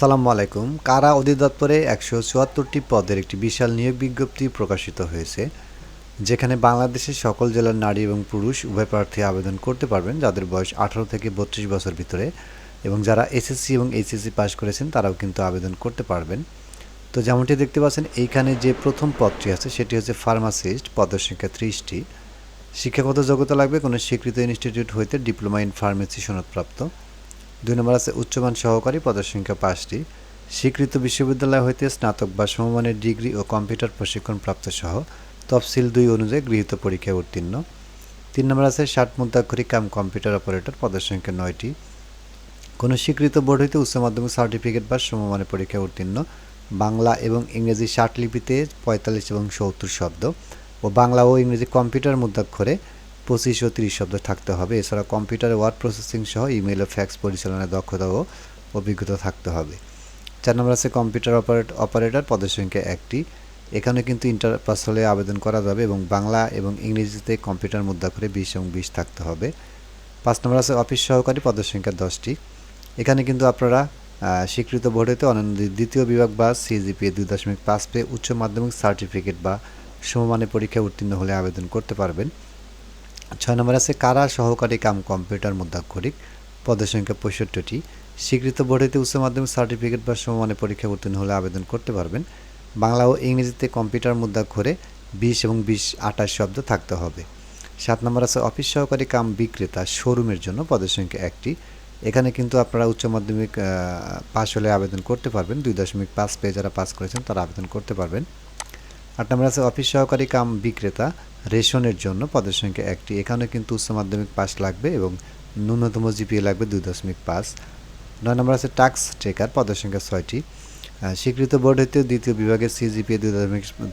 আসসালামু আলাইকুম। কারা অধিদপ্তরে ১৭৪টি পদের একটি বিশাল নিয়োগ বিজ্ঞপ্তি প্রকাশিত হয়েছে, যেখানে বাংলাদেশের সকল জেলার নারী এবং পুরুষ উভয় প্রার্থী আবেদন করতে পারবেন, যাদের বয়স ১৮ থেকে ৩২ বছর ভিতরে, এবং যারা এসএসসি এবং এইচএসসি পাশ করেছেন তারাও কিন্তু আবেদন করতে পারবেন। তো যেমনটি দেখতে পাচ্ছেন, এইখানে যে প্রথম পদটি আছে সেটি হচ্ছে ফার্মাসিস্ট, পদের সংখ্যা ৩০টি। শিক্ষাগত যোগ্যতা লাগবে কোনো স্বীকৃত ইনস্টিটিউট হইতে ডিপ্লোমা ইন ফার্মেসি সনদপ্রাপ্ত। ২ নম্বর আছে উচ্চমান সহকারী, পদের সংখ্যা ৫টি। স্বীকৃত বিশ্ববিদ্যালয় হইতে স্নাতক বা সমমানের ডিগ্রি ও কম্পিউটার প্রশিক্ষণ প্রাপ্ত সহ তফসিল ২ অনুযায়ী গৃহীত পরীক্ষায় উত্তীর্ণ। ৩ নম্বর আছে ৬০ মুদ্রাক্ষরিক কাম কম্পিউটার অপারেটর, পদের সংখ্যা ৯টি। কোনো স্বীকৃত বোর্ড হইতে উচ্চ মাধ্যমিক সার্টিফিকেট বা সমমানের পরীক্ষায় উত্তীর্ণ, বাংলা এবং ইংরেজি ৬০ লিপিতে ৪৫ এবং ৭০ শব্দ, ও বাংলা ও ইংরেজি কম্পিউটার মুদ্রাক্ষরে ২৫ ও ৩০ শব্দ থাকতে হবে। এছাড়া কম্পিউটারে ওয়ার্ড প্রসেসিং সহ ইমেল ও ফ্যাক্স পরিচালনায় দক্ষতা ও অভিজ্ঞতা থাকতে হবে। ৪ নম্বর আছে কম্পিউটার অপারেটর, পদের সংখ্যা ১টি। এখানে কিন্তু ইন্টার পাস হলে আবেদন করা যাবে এবং বাংলা এবং ইংরেজিতে কম্পিউটার মুদ্রাক্ষরে ২০ এবং ২০ থাকতে হবে। ৫ নম্বর আছে অফিস সহকারী, পদের সংখ্যা ১০টি। এখানে কিন্তু আপনারা স্বীকৃত বোর্ড হইতে অনন্য দ্বিতীয় বিভাগ বা সিজিপিএ ২.৫ পেয়ে উচ্চ মাধ্যমিক সার্টিফিকেট বা সমমানের পরীক্ষায় উত্তীর্ণ হলে আবেদন করতে পারবেন। ৬ নম্বর আছে কারা সহকারী কাম কম্পিউটার মুদ্রাক্ষরিক, পদের সংখ্যা ৬৫টি। স্বীকৃত বোর্ড হইতে উচ্চ মাধ্যমিক সার্টিফিকেট বা সমমানের পরীক্ষায় উত্তীর্ণ হলে আবেদন করতে পারবেন। বাংলা ও ইংরেজিতে কম্পিউটার মুদ্রাক্ষরে ২০ এবং ২৮ শব্দ থাকতে হবে। ৭ নম্বর আছে অফিস সহকারী কাম বিক্রেতা শোরুমের জন্য, পদের সংখ্যা ১টি। এখানে কিন্তু আপনারা উচ্চ মাধ্যমিক পাশ হলে আবেদন করতে পারবেন। ২.৫ পেয়ে যারা পাস করেছেন তারা আবেদন করতে পারবেন। ৮ নম্বর আছে অফিস সহকারী কাম বিক্রেতা রেশনের জন্য, পদের সংখ্যা ১টি। এখানে কিন্তু উচ্চ মাধ্যমিক পাস লাগবে এবং ন্যূনতম জিপিএ লাগবে ২.৫। ৯ নম্বর আছে টাস্ক টেকার, পদের সংখ্যা ৬টি। স্বীকৃত বোর্ড হইতে দ্বিতীয় বিভাগের সিজিপিএ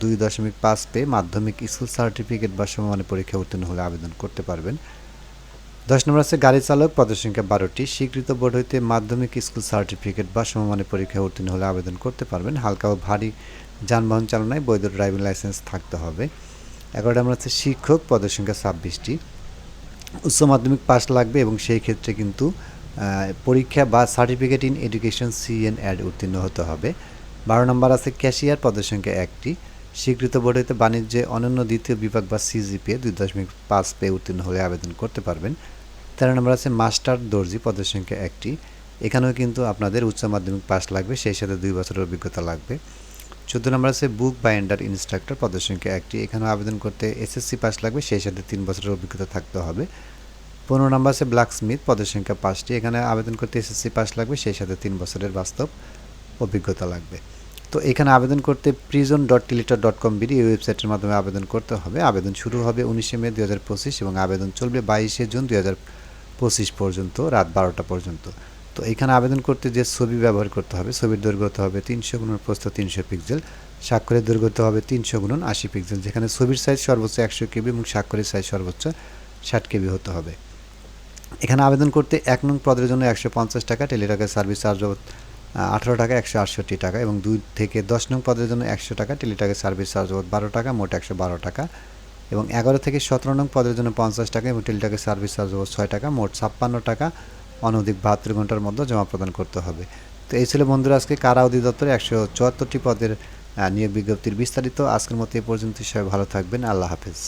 ২.৫ পেয়ে মাধ্যমিক স্কুল সার্টিফিকেট বা সমমানের পরীক্ষায় উত্তীর্ণ হলে আবেদন করতে পারবেন। ১০ নম্বর আছে গাড়ি চালক, পদের সংখ্যা ১২টি। স্বীকৃত বোর্ড হইতে মাধ্যমিক স্কুল সার্টিফিকেট বা সমমানের পরীক্ষায় উত্তীর্ণ হলে আবেদন করতে পারবেন। হালকা ও ভারী যানবাহন চালনায় বৈধ ড্রাইভিং লাইসেন্স থাকতে হবে। ১১ নম্বর আছে শিক্ষক, পদের সংখ্যা ২৬টি। উচ্চ মাধ্যমিক পাস লাগবে এবং সেই ক্ষেত্রে কিন্তু পরীক্ষা বা সার্টিফিকেট ইন এডুকেশন CN-AD উত্তীর্ণ হতে হবে। ১২ নম্বর আছে ক্যাশিয়ার, পদের সংখ্যা ১টি। স্বীকৃত বোর্ড হইতে বাণিজ্যে অনন্য দ্বিতীয় বিভাগ বা সিজিপিএ ২.৫ পেয়ে উত্তীর্ণ হলে আবেদন করতে পারবেন। ১৩ নম্বর আছে মাস্টার দর্জি, পদের সংখ্যা ১টি। এখানেও কিন্তু আপনাদের উচ্চ মাধ্যমিক পাস লাগবে, সেই সাথে ২ বছরের অভিজ্ঞতা লাগবে। ১৪ নম্বর আছে বুক বাইন্ডার ইনস্ট্রাক্টর, পদের সংখ্যা 1টি। এখানেও আবেদন করতে এসএসসি পাস লাগবে, সেই সাথে ৩ বছরের অভিজ্ঞতা থাকতে হবে। ১৫ নম্বর আছে ব্ল্যাক স্মিথ, পদের সংখ্যা 5টি। এখানে আবেদন করতে এসএসসি পাস লাগবে, সেই সাথে 3 বছরের বাস্তব অভিজ্ঞতা লাগবে। তো এখানে আবেদন করতে prison.teletor.com এই ওয়েবসাইটের মাধ্যমে আবেদন করতে হবে। আবেদন শুরু হবে ১৯শে মে ২০২৫ এবং আবেদন চলবে ২২শে জুন ২০২৫ পর্যন্ত, রাত ১২টা পর্যন্ত। তো এখানে আবেদন করতে যে ছবি ব্যবহার করতে হবে, ছবির দৈর্ঘ্য হতে হবে ৩০০ × প্রস্থ ৩০০ পিক্সেল, স্বাক্ষরের দৈর্ঘ্য হতে হবে ৩০০ × ৮০ পিক্সেল, যেখানে ছবির সাইজ সর্বোচ্চ ১০০ KB এবং স্বাক্ষরের সাইজ সর্বোচ্চ ৬০ KB হতে হবে। এখানে আবেদন করতে ১ নং পদের জন্য ১৫০ টাকা, টেলিটকের সার্ভিস চার্জ ১৮ টাকা, ১৬৮ টাকা, এবং ২ থেকে ১০ নং পদের জন্য ১০০ টাকা, টেলিটকের সার্ভিস চার্জ ১২ টাকা, মোট ১১২ টাকা, এবং ১১ থেকে ১৭ নং পদের জন্য ৫০ টাকা এবং টেলিটকের সার্ভিস চার্জ ৬ টাকা, মোট ৫৬ টাকা, অনধিক ৭২ ঘন্টার মধ্যে জমা প্রদান করতে হবে। তো এই ছিল বন্ধুরা আজকে কারা অধিদপ্তরে ১৭৪টি পদের নিয়োগ বিজ্ঞপ্তির বিস্তারিত। আজকের মতো এ পর্যন্ত, সবাই ভালো থাকবেন। আল্লাহ হাফেজ।